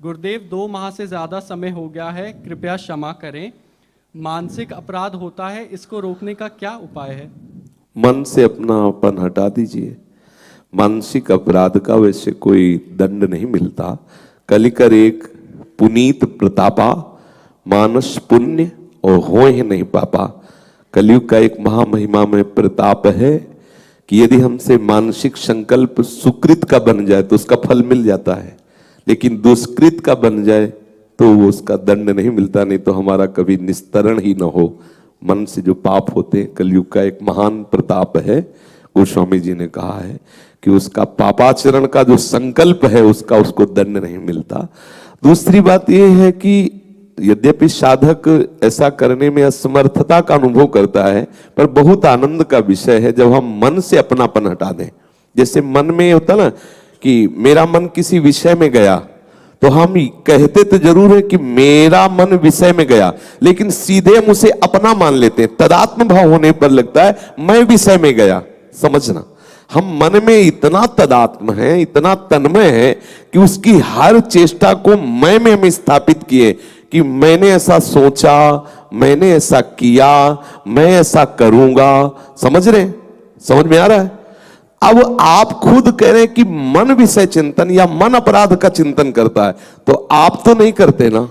गुरुदेव 2 माह से ज़्यादा समय हो गया है, कृपया क्षमा करें। मानसिक अपराध होता है, इसको रोकने का क्या उपाय है? मन से अपनापन हटा दीजिए। मानसिक अपराध का वैसे कोई दंड नहीं मिलता। कलिकर एक पुनीत प्रतापा, मानस पुण्य और हो ही नहीं पापा। कलयुग का एक महामहिमा में प्रताप है कि यदि हमसे मानसिक संकल्प सुकृत का बन जाए तो उसका फल मिल जाता है, लेकिन दुष्कृत का बन जाए तो वो उसका दंड नहीं मिलता। नहीं तो हमारा कभी निस्तरण ही न हो। मन से जो पाप होते हैं, कलयुग का एक महान प्रताप है। गोस्वामी जी ने कहा है कि उसका पापाचरण का जो संकल्प है उसका उसको दंड नहीं मिलता। दूसरी बात यह है कि यद्यपि साधक ऐसा करने में असमर्थता का अनुभव करता है, पर बहुत आनंद का विषय है जब हम मन से अपनापन हटा दें। जैसे मन में होता ना कि मेरा मन किसी विषय में गया, तो हम कहते तो जरूर है कि मेरा मन विषय में गया, लेकिन सीधे हम उसे अपना मान लेते हैं। तदात्म भाव होने पर लगता है मैं विषय में गया। समझना, हम मन में इतना तदात्म है, इतना तन्मय है कि उसकी हर चेष्टा को मैं में हम स्थापित किए कि मैंने ऐसा सोचा, मैंने ऐसा किया, मैं ऐसा करूंगा। समझ रहे, समझ में आ रहा है? अब आप खुद कह रहे हैं कि मन विषय चिंतन या मन अपराध का चिंतन करता है, तो आप तो नहीं करते ना,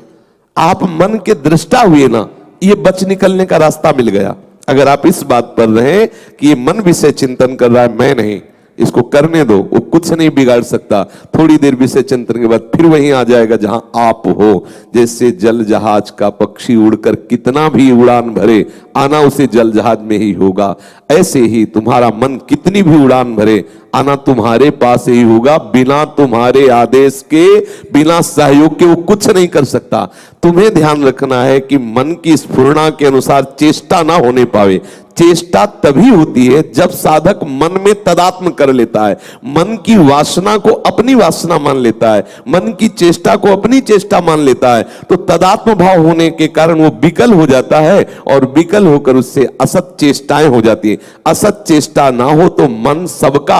आप मन के दृष्टा हुए ना। ये बच निकलने का रास्ता मिल गया। अगर आप इस बात पर रहे कि ये मन विषय चिंतन कर रहा है, मैं नहीं, इसको करने दो, वो कुछ नहीं बिगाड़ सकता। थोड़ी देर विषय चिंतन के बाद फिर वहीं आ जाएगा जहां आप हो। जैसे जल जहाज का पक्षी उड़कर कितना भी उड़ान भरे, आना उसे जल जहाज में ही होगा। ऐसे ही तुम्हारा मन कितनी भी उड़ान भरे, आना तुम्हारे पास ही होगा। बिना तुम्हारे आदेश के, बिना सहयोग के वो कुछ नहीं कर सकता। तुम्हें ध्यान रखना है कि मन की स्फुरणा के अनुसार चेष्टा ना होने पावे। चेष्टा तभी होती है जब साधक मन में तदात्म कर लेता है, मन की वासना को अपनी वासना मान लेता है, मन की चेष्टा को अपनी चेष्टा मान लेता है। तो तदात्म भाव होने के कारण वो विकल हो जाता है, और विकल होकर उससे असत चेष्टाएं हो जाती है। असत चेष्टा ना हो तो मन सबका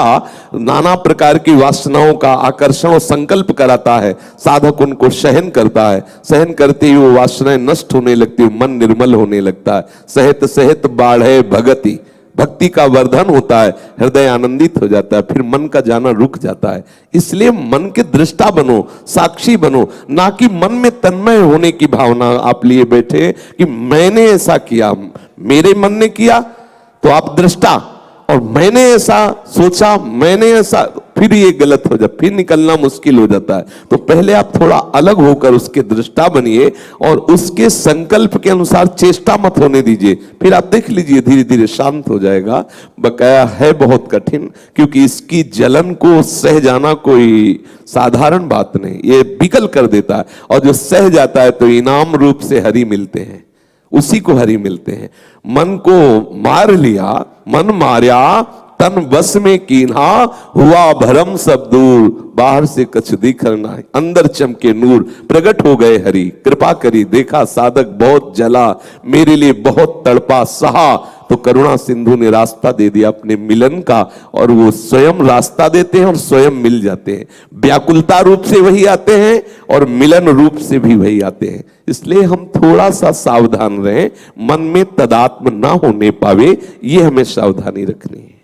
नाना प्रकार की वासनाओं का आकर्षण और संकल्प कराता है। साधक उनको सहन करता है, सहन करते ही वो वासनाएं नष्ट होने लगती है, मन निर्मल होने लगता है। सहत सहत बाढ़े भगति, भक्ति का वर्धन होता है, हृदय आनंदित हो जाता है, फिर मन का जाना रुक जाता है। इसलिए मन के दृष्टा बनो, साक्षी बनो, ना कि मन में तन्मय होने की भावना आप लिए बैठे कि मैंने ऐसा किया, मेरे मन ने किया तो आप दृष्टा, और मैंने ऐसा सोचा, मैंने ऐसा, फिर ये गलत हो जाए, फिर निकलना मुश्किल हो जाता है। तो पहले आप थोड़ा अलग होकर उसके दृष्टा बनिए और उसके संकल्प के अनुसार चेष्टा मत होने दीजिए। फिर आप देख लीजिए धीरे धीरे शांत हो जाएगा। बकाया है बहुत कठिन, क्योंकि इसकी जलन को सह जाना कोई साधारण बात नहीं, ये विकल कर देता है। और जो सह जाता है तो इनाम रूप से हरि मिलते हैं, उसी को हरि मिलते हैं। मन को मार लिया, मन मार्या तन बस में कीन्हा, हुआ भरम सब दूर, बाहर से कछ दिखना है, अंदर चमके नूर। प्रकट हो गए हरि, कृपा करी, देखा साधक बहुत जला, मेरे लिए बहुत तड़पा सहा, तो करुणा सिंधु ने रास्ता दे दिया अपने मिलन का। और वो स्वयं रास्ता देते हैं और स्वयं मिल जाते हैं। व्याकुलता रूप से वही आते हैं और मिलन रूप से भी वही आते हैं। इसलिए हम थोड़ा सा सावधान रहें, मन में तदात्म ना होने पावे, ये हमें सावधानी रखनी है।